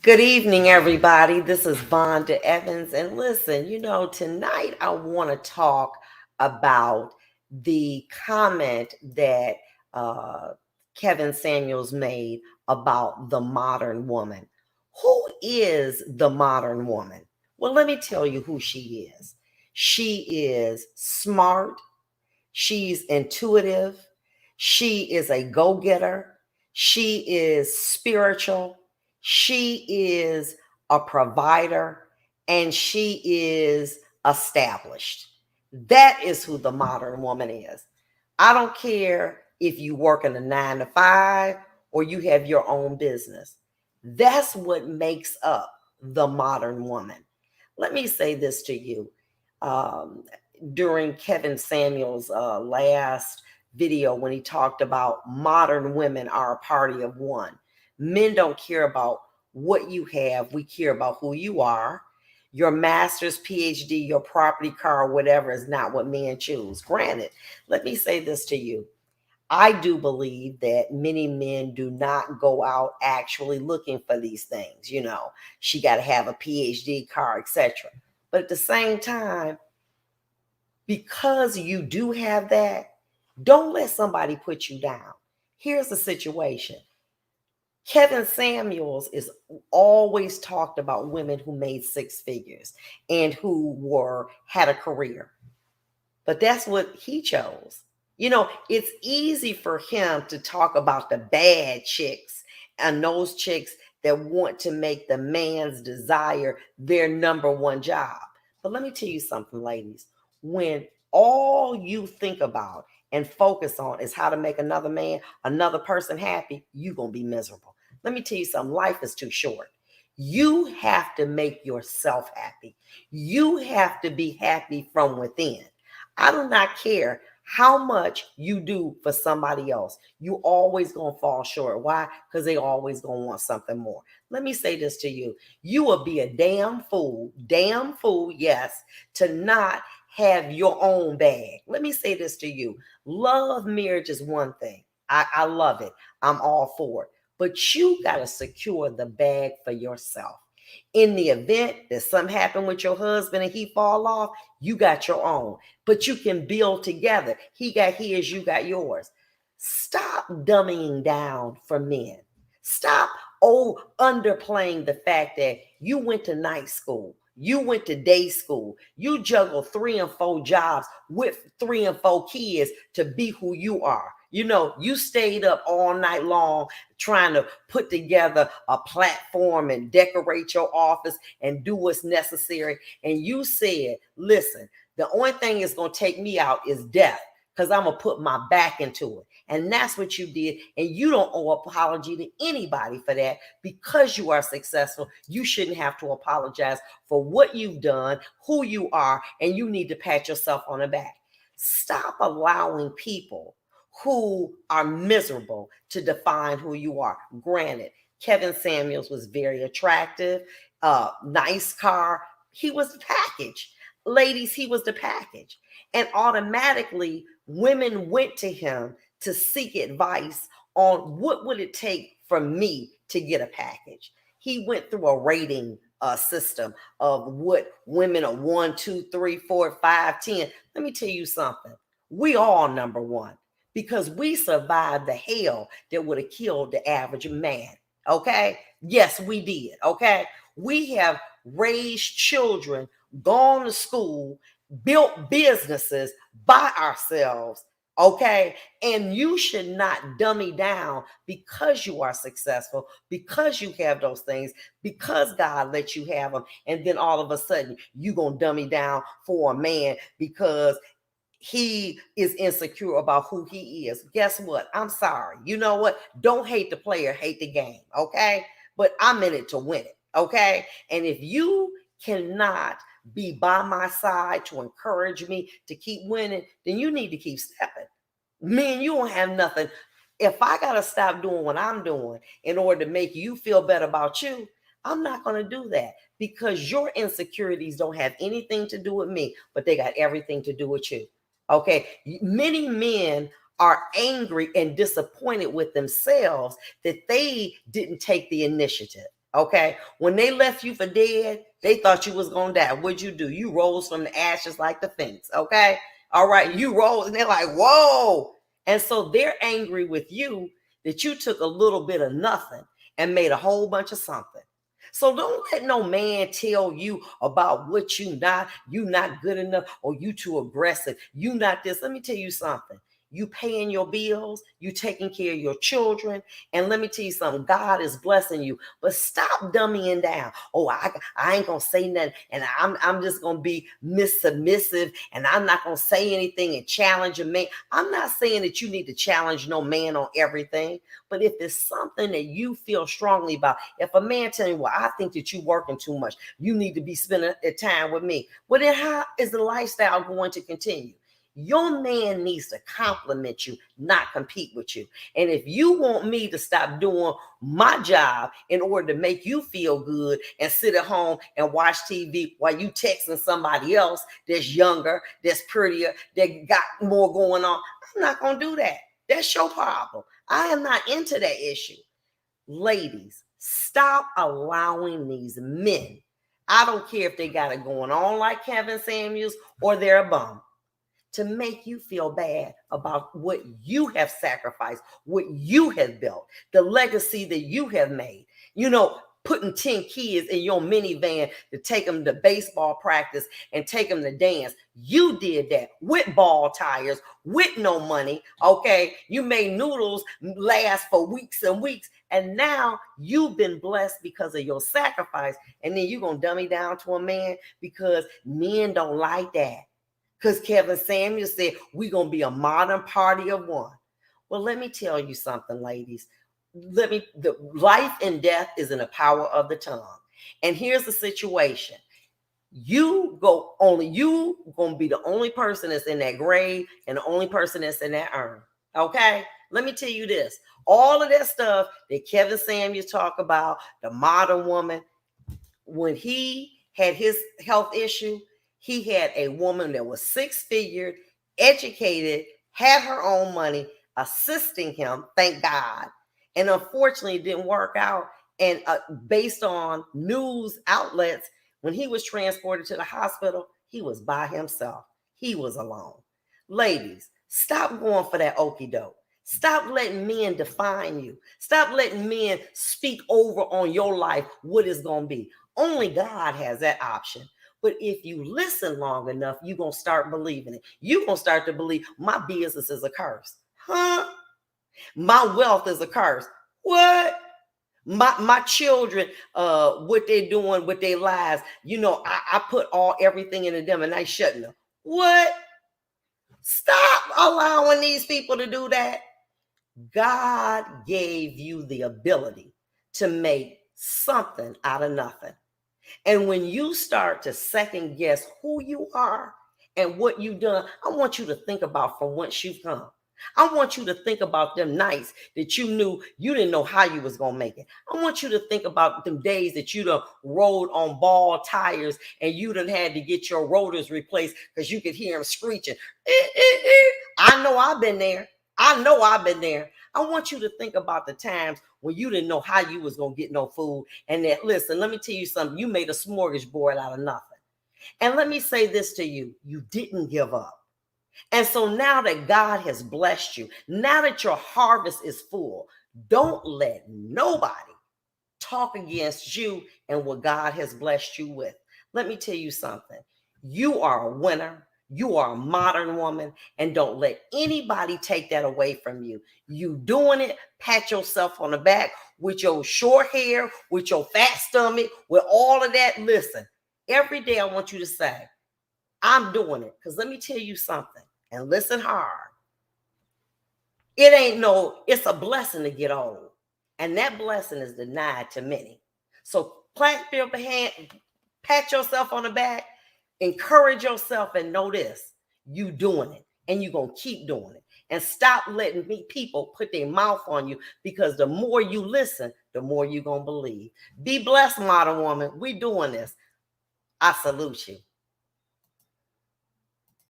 Good evening, everybody. This is Vonda Evans. And listen, tonight I want to talk about the comment that uh, Kevin Samuels made about the modern woman. Who is the modern woman? Well, let me tell you who she is. She is smart, she's intuitive, she is a go getter, she is spiritual, she is a provider, and she is established. That is who the modern woman is. I don't care if you work in a 9 to 5 or you have your own business. That's what makes up the modern woman. Let me say this to you. Um, During Kevin Samuels' last video, when he talked about modern women are a party of one, men don't care about what you have, we care about who you are. Your master's, PhD, your property, car, whatever is not what men choose. Granted, let me say this to you. I do believe that many men do not go out actually looking for these things. She got to have a PhD, car, etc. But at the same time, because you do have that, don't let somebody put you down. Here's the situation. Kevin Samuels is always talked about women who made 6 figures and who had a career. But that's what he chose. It's easy for him to talk about the bad chicks and those chicks that want to make the man's desire their number one job. But let me tell you something, ladies. When all you think about and focus on is how to make another man, another person happy, you're going to be miserable. Let me tell you something. Life is too short. You have to make yourself happy. You have to be happy from within. I do not care how much you do for somebody else. You always going to fall short. Why? Because they always going to want something more. Let me say this to you. You will be a damn fool, yes, to not have your own bag. Let me say this to you. Love marriage is one thing. I love it. I'm all for it. But you got to secure the bag for yourself. In the event that something happened with your husband and he fall off, you got your own. But you can build together. He got his, you got yours. Stop dumbing down for men. Stop underplaying the fact that you went to night school. You went to day school. You juggle 3 and 4 jobs with 3 and 4 kids to be who you are. You stayed up all night long trying to put together a platform and decorate your office and do what's necessary. And you said, listen, the only thing that's going to take me out is death, because I'm going to put my back into it. And that's what you did. And you don't owe apology to anybody for that. Because you are successful, you shouldn't have to apologize for what you've done, who you are, and you need to pat yourself on the back. Stop allowing people who are miserable to define who you are. Granted, Kevin Samuels was very attractive, nice car. He was the package. Ladies, he was the package. And automatically, women went to him to seek advice on what would it take for me to get a package. He went through a rating system of what women are 1, 2, 3, 4, 5, 10. Let me tell you something. We all number one, because we survived the hell that would have killed the average man. Okay? Yes, we did. Okay? We have raised children, gone to school, built businesses by ourselves. Okay? And you should not dummy down because you are successful, because you have those things, because God let you have them. And then all of a sudden, you're going to dummy down for a man because he is insecure about who he is. Guess what? I'm sorry. You know what? Don't hate the player, hate the game. Okay? But I'm in it to win it. Okay? And if you cannot be by my side to encourage me to keep winning, then you need to keep stepping. Man, you don't have nothing. If I got to stop doing what I'm doing in order to make you feel better about you, I'm not going to do that, because your insecurities don't have anything to do with me, but they got everything to do with you. Okay. Many men are angry and disappointed with themselves that they didn't take the initiative. Okay. When they left you for dead, they thought you was going to die. What'd you do? You rose from the ashes like the phoenix. Okay. All right. You rose and they're like, whoa. And so they're angry with you that you took a little bit of nothing and made a whole bunch of something. So don't let no man tell you about what you not good enough, or you too aggressive. You not this. Let me tell you something. You paying your bills, you taking care of your children. And let me tell you something, God is blessing you. But stop dummying down. Oh, I ain't gonna say nothing, and I'm just gonna be submissive, and I'm not gonna say anything and challenge a man. I'm not saying that you need to challenge no man on everything, but if it's something that you feel strongly about, if a man tell you, well, I think that you working too much, you need to be spending time with me. Well, then how is the lifestyle going to continue? Your man needs to compliment you, not compete with you. And if you want me to stop doing my job in order to make you feel good and sit at home and watch TV while you texting somebody else that's younger, that's prettier, that got more going on, I'm not going to do that. That's your problem. I am not into that issue. Ladies, stop allowing these men, I don't care if they got it going on like Kevin Samuels or they're a bum, to make you feel bad about what you have sacrificed, what you have built, the legacy that you have made. You know, putting 10 kids in your minivan to take them to baseball practice and take them to dance. You did that with ball tires, with no money, okay? You made noodles last for weeks and weeks, and now you've been blessed because of your sacrifice, and then you're going to dummy down to a man because men don't like that. Because Kevin Samuels said, we're going to be a modern party of one. Well, let me tell you something, ladies. The life and death is in the power of the tongue. And here's the situation. You going to be the only person that's in that grave and the only person that's in that urn. Okay? Let me tell you this. All of that stuff that Kevin Samuels talk about, the modern woman, when he had his health issue, he had a woman that was six-figured, educated, had her own money, assisting him, thank God. And unfortunately, it didn't work out. And based on news outlets, when he was transported to the hospital, he was by himself. He was alone. Ladies, stop going for that okie doke. Stop letting men define you. Stop letting men speak over on your life what it's going to be. Only God has that option. But if you listen long enough, you're going to start believing it. You're going to start to believe my business is a curse. Huh? My wealth is a curse. What? My children, what they're doing with their lives, you know, I put everything into them and I shouldn't have. What? Stop allowing these people to do that. God gave you the ability to make something out of nothing. And when you start to second guess who you are and what you've done, I want you to think about from whence you've come. I want you to think about them nights that you knew you didn't know how you was going to make it. I want you to think about them days that you done rode on ball tires and you done had to get your rotors replaced because you could hear them screeching. I know I've been there. I know I've been there. I want you to think about the times when you didn't know how you was going to get no food. And that, listen, let me tell you something. You made a smorgasbord out of nothing. And let me say this to you. You didn't give up. And so now that God has blessed you, now that your harvest is full, don't let nobody talk against you and what God has blessed you with. Let me tell you something. You are a winner. You are a modern woman, and don't let anybody take that away from you. You doing it, pat yourself on the back with your short hair, with your fat stomach, with all of that. Listen, every day I want you to say, I'm doing it. Because let me tell you something, and listen hard. It's a blessing to get old. And that blessing is denied to many. So clap your hand, pat yourself on the back, encourage yourself, and know this, you doing it, and you're going to keep doing it. And stop letting people put their mouth on you, because the more you listen, the more you're going to believe. Be blessed, modern woman. We doing this. I salute you.